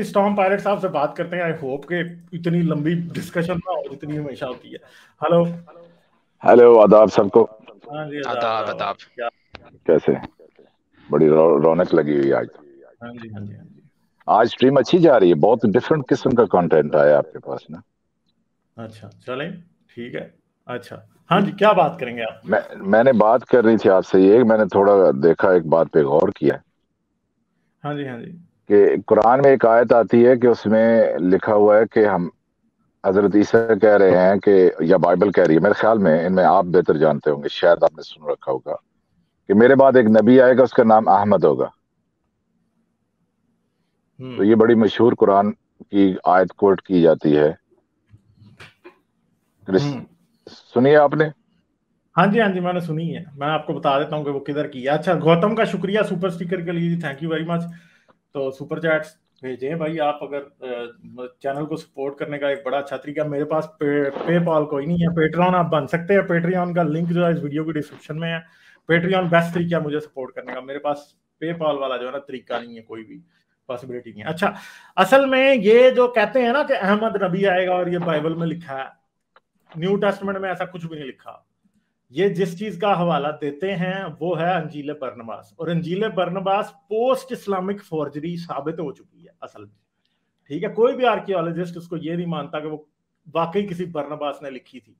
Storm pilot साहब से बात करते हैं। आई होप कि इतनी लंबी डिस्कशन ना हो जितनी हमेशा होती है। हेलो हेलो, आदाब सबको। हाँ जी, आदाब आदाब। क्या कैसे? बड़ी रौनक लगी हुई आज। हाँ जी हाँ जी हाँ जी। आज स्ट्रीम अच्छी जा रही है, बहुत डिफरेंट किस्म का कंटेंट आया आपके पास ना। अच्छा चलें, ठीक है। अच्छा हाँ जी, क्या बात करेंगे आप? मैंने बात करनी थी आपसे, ये मैंने थोड़ा देखा, एक बात पे गौर किया हाँ जी हाँ जी कि कुरान में एक आयत आती है कि उसमें लिखा हुआ है कि हम हजरत ईसा कह रहे हैं कि, या बाइबल कह रही है, मेरे ख्याल में, इनमें आप बेहतर जानते होंगे, शायद आपने सुन रखा होगा कि मेरे बाद एक नबी आएगा, उसका नाम अहमद होगा। तो ये बड़ी मशहूर कुरान की आयत कोट की जाती है। सुनिए आपने? हाँ जी, मैंने सुनी है। मैं आपको बता देता हूँ कि वो किधर की है। अच्छा, गौतम का शुक्रिया सुपर स्टिकर के लिए, थैंक यू वेरी मच। तो सुपर चैट्स भेजें भाई आप, अगर चैनल को सपोर्ट करने का एक बड़ा अच्छा तरीका। मेरे पास पेपाल कोई नहीं है, पेट्रियन आप बन सकते हैं। पेट्रियन का लिंक जो है इस वीडियो की डिस्क्रिप्शन में है। पेट्रियन बेस्ट तरीका है मुझे सपोर्ट करने का। मेरे पास पेपाल वाला जो है ना तरीका नहीं है, कोई भी पॉसिबिलिटी नहीं है। अच्छा, असल में ये जो कहते हैं ना कि अहमद नबी आएगा और ये बाइबल में लिखा है, न्यू टेस्टमेंट में ऐसा कुछ भी नहीं लिखा। ये जिस चीज का हवाला देते हैं वो है अंजील बरनबास, और अंजील बरनबास पोस्ट इस्लामिक फोर्जरी साबित हो चुकी है असल में। ठीक है, कोई भी आर्कियोलॉजिस्ट उसको ये नहीं मानता कि वो वाकई किसी बरनबास ने लिखी थी।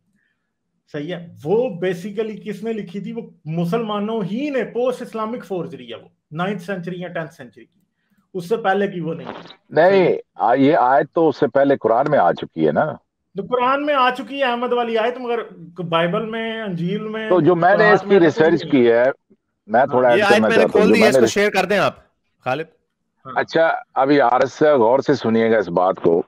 सही है, वो बेसिकली किसने लिखी थी? वो मुसलमानों ही ने, पोस्ट इस्लामिक फोर्जरी है वो, 9th सेंचुरी या 10th सेंचुरी की, उससे पहले की वो नहीं। ये आयत तो उससे पहले कुरान में आ चुकी है ना। तो कुरान में आ चुकी है अहमद वाली आयत, मगर बाइबल में, अंजील में, तो जो मैंने इसकी रिसर्च की है, मैं थोड़ा ये आयत मैंने खोल दी है, इसको शेयर कर दें आप खालिद। अच्छा, अभी आरएस से गौर से सुनिएगा इस बात को।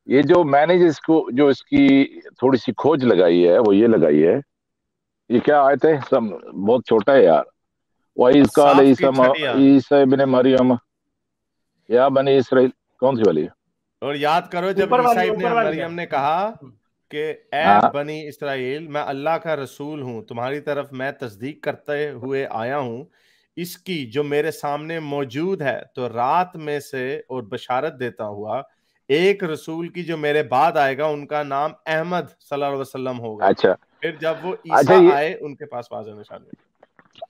ये जो मैंने जो इसकी थोड़ी सी खोज लगाई है, वो ये लगाई है, ये क्या आयत है? सब बहुत छोटा है यार। वही काल ईसा इब्ने मरियम या बनी इसराइल, कौन सी वाली है? और याद करो जब ईसा इब्ने मरियम ने कहा कि ए बनी इसराइल, मैं अल्लाह का रसूल हूं, तुम्हारी तरफ मैं तस्दीक करते हुए आया हूं इसकी जो मेरे सामने मौजूद है, तो रात में से और बशारत देता हुआ एक रसूल की जो मेरे बाद आएगा, उनका नाम अहमद सल्लल्लाहु अलैहि वसल्लम होगा। अच्छा, फिर जब वो ईसा आए उनके पास वाज़ेह निशान।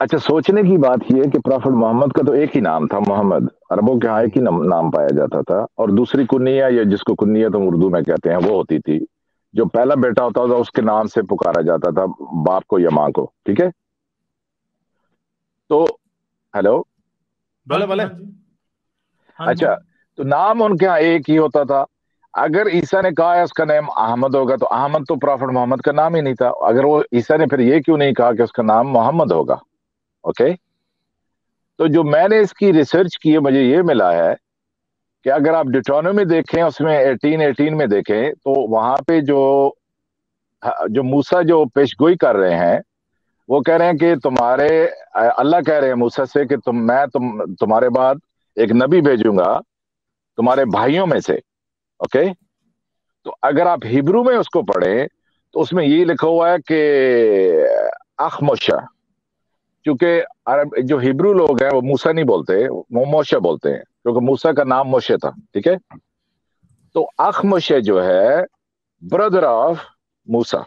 अच्छा, सोचने की बात यह है कि प्रॉफिट मोहम्मद का तो एक ही नाम था, मोहम्मद। अरबों के यहाँ एक ही नाम पाया जाता था, और दूसरी कुन्निया, या जिसको कुन्निया तो उर्दू में कहते हैं, वो होती थी। जो पहला बेटा होता था उसके नाम से पुकारा जाता था, बाप को या माँ को। ठीक है, तो हेलो, बोले बोले। अच्छा, तो नाम उनके यहाँ एक ही होता था। अगर ईसा ने कहा है उसका नाम अहमद होगा, तो अहमद तो प्रॉफिट मोहम्मद का नाम ही नहीं था। अगर वो ईसा ने फिर ये क्यों नहीं कहा कि उसका नाम मोहम्मद होगा? ओके, तो जो मैंने इसकी रिसर्च की है, मुझे ये मिला है कि अगर आप डिट्रोनोमी देखें, उसमें 18:18 में देखें, तो वहां पे जो मूसा जो पेशगोई कर रहे हैं, वो कह रहे हैं कि अल्लाह कह रहे हैं मूसा से कि तुम्हारे बाद एक नबी भेजूंगा तुम्हारे भाइयों में से। ओके, तो अगर आप हिब्रू में उसको पढ़ें तो उसमें ये लिखा हुआ है कि अखमोशा, क्योंकि अरब जो हिब्रू लोग हैं वो मूसा नहीं बोलते, वो मोशे बोलते हैं, क्योंकि मूसा का नाम मोशे था। ठीक है, तो अखमोशे जो है ब्रदर ऑफ मूसा।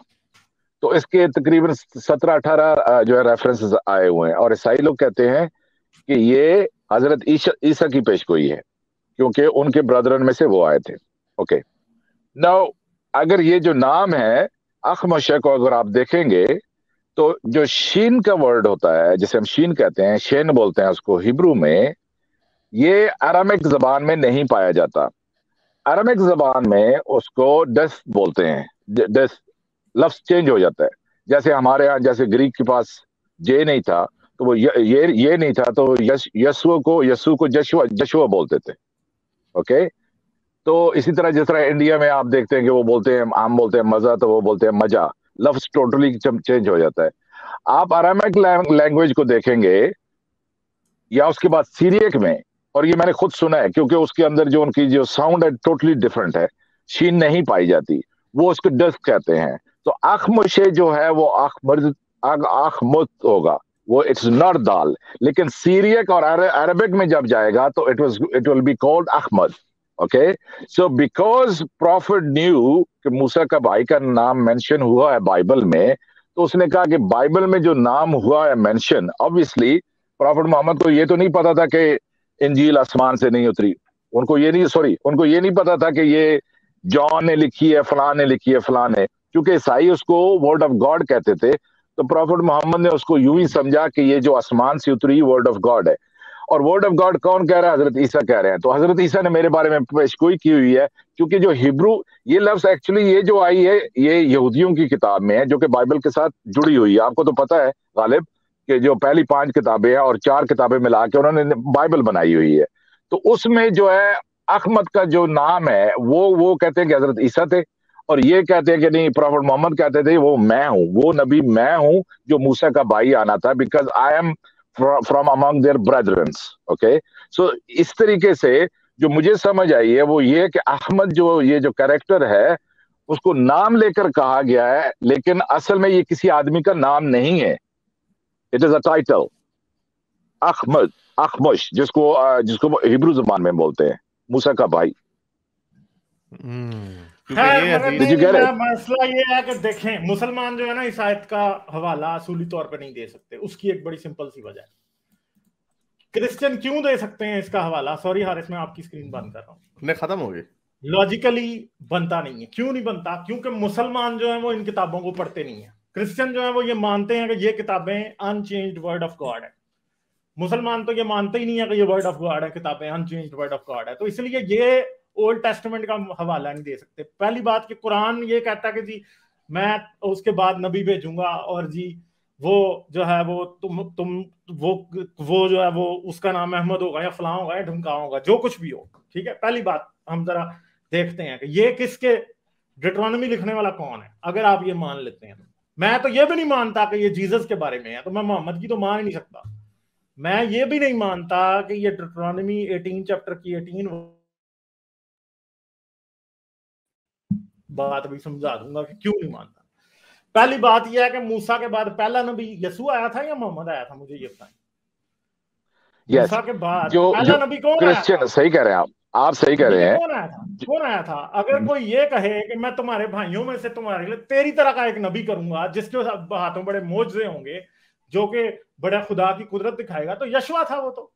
तो इसके तकरीबन 17-18 जो है रेफरेंसेस आए हुए हैं, और ईसाई लोग कहते हैं कि ये हजरत ईसा की पेशगोई है, क्योंकि उनके ब्रदरन में से वो आए थे। ओके, नाउ अगर ये जो नाम है अखमोशे को अगर आप देखेंगे, तो जो शीन का वर्ड होता है, जिसे हम शीन कहते हैं, शेन बोलते हैं उसको हिब्रू में, ये अरामिक जबान में नहीं पाया जाता। अरामिक जबान में उसको डस बोलते हैं। डस लफ्ज चेंज हो जाता है। जैसे हमारे यहाँ, जैसे ग्रीक के पास जे नहीं था, तो वो ये नहीं था, तो यस्सु को जशुआ बोलते थे। ओके, तो इसी तरह जिस तरह इंडिया में आप देखते हैं कि वो बोलते हैं, हम बोलते हैं मजा, तो वो बोलते हैं मजा। लफ्ज टोटली चेंज हो जाता है। आप अरामिक लैंग्वेज को देखेंगे, या उसके बाद सीरियक में, और ये मैंने खुद सुना है, क्योंकि उसके अंदर जो उनकी जो साउंड है टोटली डिफरेंट है, शीन नहीं पाई जाती, वो उसको डस कहते हैं। तो अखमुशे जो है वो अखमुत होगा, वो इट्स नॉट दाल। लेकिन सीरियक और अरबिक में जब जाएगा तो it will be called Ahmad. Okay, so because prophet knew कि मूसा का भाई का नाम मेंशन हुआ है बाइबल में, तो उसने कहा कि बाइबल में जो नाम हुआ है मेंशन, ऑब्वियसली प्रॉफिट मोहम्मद को ये तो नहीं पता था कि इंजील आसमान से नहीं उतरी, उनको ये नहीं पता था कि ये जॉन ने लिखी है, फलां ने लिखी है, फलां ने, क्योंकि ईसाई उसको वर्ड ऑफ गॉड कहते थे, तो प्रॉफिट मोहम्मद ने उसको यूं ही समझा कि ये जो आसमान से उतरी वर्ड ऑफ गॉड है। और वर्ड ऑफ गॉड कौन कह रहा है? हजरत ईसा कह रहे हैं। तो हजरत ईसा ने मेरे बारे में पेशगोई की हुई है, क्योंकि जो हिब्रू, ये लफ्ज एक्चुअली ये जो आई है ये यहूदियों की किताब में है, जो कि बाइबल के साथ जुड़ी हुई है। आपको तो पता है गालिब कि जो पहली 5 किताबें हैं और 4 किताबें मिला के उन्होंने बाइबल बनाई हुई है, तो उसमें जो है अहमद का जो नाम है वो कहते हैं कि हजरत ईसा थे, और ये कहते हैं कि नहीं, प्रॉफिट मोहम्मद कहते थे वो मैं हूं, वो नबी मैं हूं जो मूसा का भाई आना था, because I am from among their brethren. Okay, so इस तरीके से जो मुझे समझ आई है वो ये कि अहमद जो ये जो कैरेक्टर है उसको नाम लेकर कहा गया है, लेकिन असल में ये किसी आदमी का नाम नहीं है, it is a title. Ahmad, अखमश, जिसको हिब्रू जुबान में बोलते हैं, मूसा का भाई। मसला ये है कि देखें, मुसलमान जो है ना इस आयत का हवाला असूली तौर पे नहीं दे सकते, उसकी एक बड़ी सिंपल सी वजह है। क्रिश्चियन क्यों दे सकते हैं इसका हवाला? सॉरी हारिस, मैं आपकी स्क्रीन बंद कर रहा हूँ, खत्म हो गई। लॉजिकली बनता नहीं है। क्यों नहीं बनता? क्योंकि मुसलमान जो है वो इन किताबों को पढ़ते नहीं है। क्रिश्चियन जो है वो ये मानते हैं कि ये किताबें अनचेंज्ड वर्ड ऑफ गॉड है। मुसलमान तो ये मानते ही नहीं है कि ये वर्ड ऑफ गॉड है, किताबें अनचेंज्ड वर्ड ऑफ गॉड है, तो इसलिए ये ओल्ड टेस्टामेंट का हवाला नहीं दे सकते। पहली बात कि कुरान ये कहता है कि जी मैं उसके बाद नबी भेजूंगा, और जी वो जो है वो तुम वो जो है वो उसका नाम अहमद होगा या फलां होगा या ढुमका होगा, जो कुछ भी हो, ठीक है। पहली बात हम जरा देखते हैं कि ये किसके, डिट्रोनॉमी लिखने वाला कौन है। अगर आप ये मान लेते हैं, मैं तो ये भी नहीं मानता कि ये जीसस के बारे में है, तो मैं मोहम्मद की तो मान ही नहीं सकता। मैं ये भी नहीं मानता कि ये डिट्रोनॉमी 18 चैप्टर की 18 बात भी समझा दूंगा कि क्यों नहीं मानता। पहली बात यह है कि मूसा के बाद पहला नबी यसू आया था या मोहम्मद आया था? मुझे ये बताएं। मूसा के बाद पहला नबी कौन आया था? सही कह रहे हैं आप सही कह रहे हैं। कौन आया था? अगर कोई ये कहे कि मैं तुम्हारे भाइयों में से तुम्हारे लिए तेरी तरह का एक नबी करूंगा जिसके हाथों बड़े मोजज़े होंगे, जो कि बड़ा खुदा की कुदरत दिखाएगा, तो यशवा था वो तो,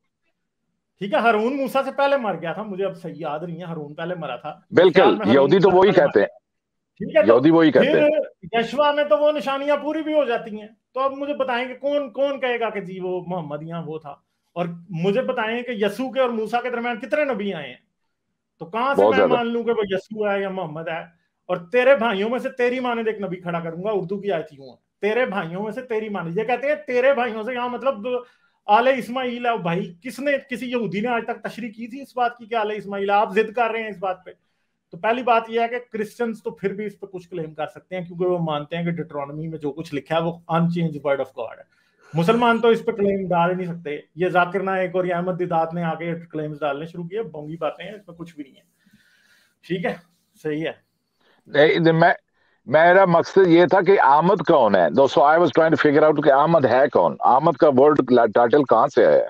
ठीक है। हारून मूसा से पहले मर गया था, मुझे अब सही याद नहीं है, हारून पहले मरा था। बिल्कुल, यहूदी तो वही कहते हैं, ठीक है। यहूदी वही कहते हैं। फिर यशवा में तो वो निशानियां पूरी भी हो जाती हैं। तो अब मुझे बताएं कि कौन कौन कहेगा कि जी वो मोहम्मद या वो था, और मुझे बताएं कि यसू के और मूसा के दरमियान कितने नबी आए हैं, तो कहां से मैं मान लूं कि वो यसू है या मोहम्मद है? और तेरे भाइयों में से तेरी माने एक नबी खड़ा करूंगा, उर्दू की आयत यूं है, तेरे भाइयों में से तेरी माने। ये कहते हैं तेरे भाइयों से, यहाँ मतलब आले इस्माइल है भाई। किसने, किसी यहूदी ने आज तक तशरीह की थी इस बात की कि आले इस्माइल? आप जिद कर रहे हैं इस बात पे। तो पहली बात यह है कि क्रिश्चियंस तो फिर भी इस पर कुछ क्लेम कर सकते हैं, क्योंकि वो मानते हैं कि डिट्रोनॉमी में जो कुछ लिखा है वो अनचेंज वर्ड ऑफ गॉड है। मुसलमान तो इस पर क्लेम डाल ही नहीं सकते। ये जाकिर नायक और अहमद दिदात ने आके क्लेम्स डालने शुरू किए, बोंगी बातें हैं, इसमें कुछ भी नहीं है। ठीक है, सही है। नहीं, मेरा मकसद ये था कि अहमद कौन है, दोस्तों। I was trying to figure out कि अहमद है कौन, अहमद का वर्ड टाइटल कहां से आया है।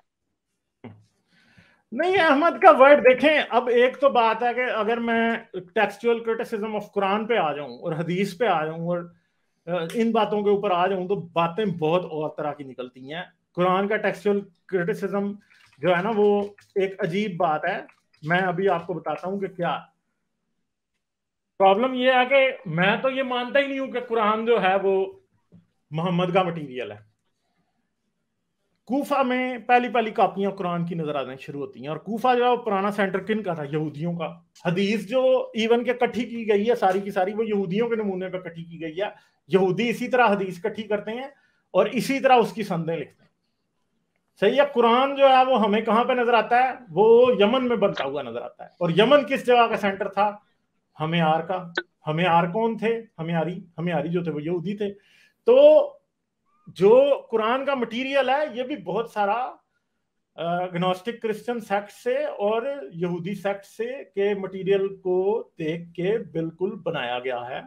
नहीं, अहमद का वर्ड देखें, अब एक तो बात है कि अगर मैं टेक्सचुअल क्रिटिसिज्म ऑफ कुरान पे आ जाऊं और हदीस पे आ जाऊं और इन बातों के ऊपर आ जाऊं, तो बातें बहुत और तरह की निकलती हैं। कुरान का टेक्सचुअल क्रिटिसिज्म जो है ना, वो एक अजीब बात है। मैं अभी आपको बताता हूं कि क्या प्रॉब्लम ये है कि मैं तो ये मानता ही नहीं हूं कि कुरान जो है वो मोहम्मद का मटीरियल है। कूफा में पहली पहली कापियां कुरान की नजर आने शुरू होती हैं, और कूफा जो है पुराना सेंटर किन का था? यहूदियों का। हदीस जो इवन के इकट्ठी की गई है सारी की सारी, वो यहूदियों के नमूने पर इकट्ठी की गई है। यहूदी इसी तरह हदीस इकट्ठी करते हैं और इसी तरह उसकी संदें लिखते हैं। सही है। कुरान जो है वो हमें कहां पे नजर आता है? वो यमन में बनता हुआ नजर आता है। और यमन किस जगह का सेंटर था? हमेयार का। हमेयार कौन थे? हमेयारी जो थे वो यहूदी थे। तो जो कुरान का मटेरियल है ये भी बहुत सारा ग्नोस्टिक क्रिश्चियन सेक्ट से और यहूदी सेक्ट से के मटेरियल को देख के बिल्कुल बनाया गया है,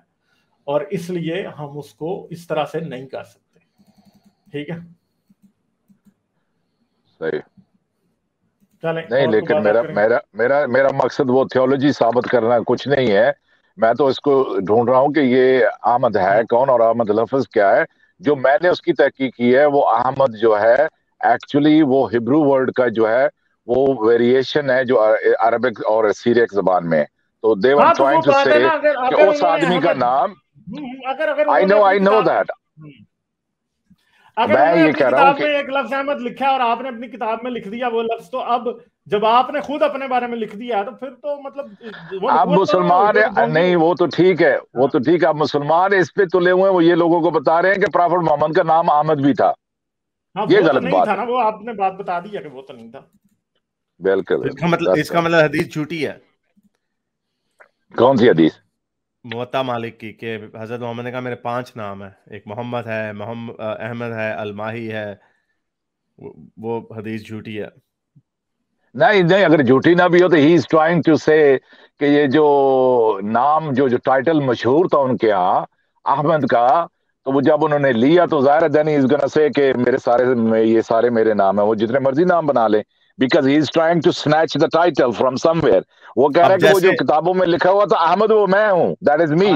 और इसलिए हम उसको इस तरह से नहीं कर सकते। ठीक है, सही। نہیں لیکن میرا مقصد وہ تھیولوجی ثابت کرنا کچھ نہیں ہے. میں تو اس کو ڈھونڈ رہا ہوں کہ یہ احمد ہے کون اور احمد لفظ کیا ہے. جو میں نے اس کی تحقیق کی ہے وہ احمد جو ہے ایکچولی وہ ہبرو ورڈ کا جو ہے وہ ویریشن ہے جو عربک اور سیریک زبان میں. تو they were trying to say کہ اس آدمی کا نام I know that. اگر انہوں نے اپنی کتاب میں ایک لفظ احمد لکھا اور آپ نے اپنی کتاب میں لکھ دیا وہ لفظ, تو اب جب آپ نے خود اپنے بارے میں لکھ دیا تو پھر تو مطلب آپ مسلمان ہیں. نہیں وہ تو ٹھیک ہے, وہ تو ٹھیک ہے, آپ مسلمان اس پہ تلے ہوئے ہیں. وہ یہ لوگوں کو بتا رہے ہیں کہ پرافٹ محمد کا نام احمد بھی تھا. یہ غلط بات ہے. وہ آپ نے بات بتا دی ہے کہ وہ تو نہیں تھا. بالکل. اس کا مطلب حدیث جھوٹی ہے. کون سی حدیث؟ موطا مالک کی, کہ حضرت محمد نے کہا میرے 5 نام ہیں, ایک محمد ہے, احمد ہے, الماہی ہے. وہ حدیث جھوٹی ہے. نہیں اگر جھوٹی نہ بھی ہو تو ہی از ٹرائنگ ٹو سے کہ یہ جو نام جو ٹائٹل مشہور تھا ان کے ہاں احمد کا, تو وہ جب انہوں نے لیا تو ظاہر دین از گونا سے کہ یہ سارے میرے نام ہیں. وہ جتنے مرضی نام بنا لیں because he is trying to snatch the title from somewhere. وہ کہہ رہا ہے کہ وہ جو کتابوں میں لکھا ہوا تھا احمد وہ میں ہوں, that is me.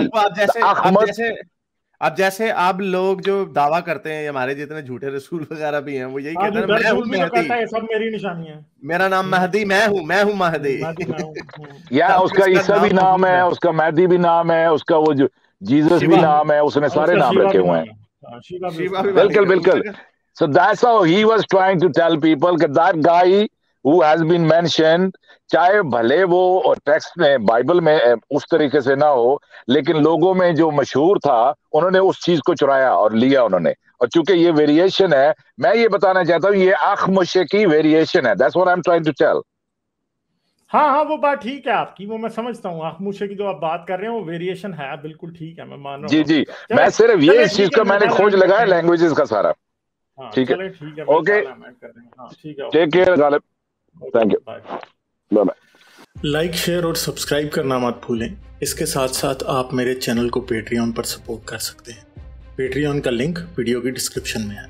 اب جیسے آپ لوگ جو دعویٰ کرتے ہیں ہمارے جتنے جھوٹے رسول وغیرہ بھی ہیں وہ یہی کہتے ہیں میں ہوں مہدی, سب میری نشانی ہے, میرا نام مہدی, میں ہوں مہدی. یا اس کا عیسیٰ بھی نام ہے, اس کا مہدی بھی نام ہے, اس کا وہ جو جیزس بھی نام ہے, اس نے سارے نام رکھے ہوئے ہیں. بالکل. So that's how he was trying to tell people that that guy who has been mentioned, چاہے بھلے وہ ٹیکسٹ میں بائبل میں اس طریقے سے نہ ہو, لیکن لوگوں میں جو مشہور تھا انہوں نے اس چیز کو چرایا اور لیا انہوں نے. اور چونکہ یہ ویریشن ہے, میں یہ بتانا چاہتا ہوں یہ اخمشے کی ویریشن ہے. That's what I'm trying to tell. ہاں وہ بات ٹھیک ہے آپ کی, وہ میں سمجھتا ہوں. اخمشے کی جو آپ بات کر رہے ہیں وہ ویریشن ہے, بالکل ٹھیک ہے, میں مان رہا ہوں. جی میں صرف یہ اس چیز کا میں نے کھوج لگایا لینگویجز کا سارا. ٹھیک ہے, okay, take care Ghalib, thank you, bye bye. Like, share اور سبسکرائب کرنا مت بھولیں. اس کے ساتھ ساتھ آپ میرے چینل کو پیٹریون پر سپورٹ کر سکتے ہیں. پیٹریون کا لنک ویڈیو کی ڈسکرپشن میں ہے.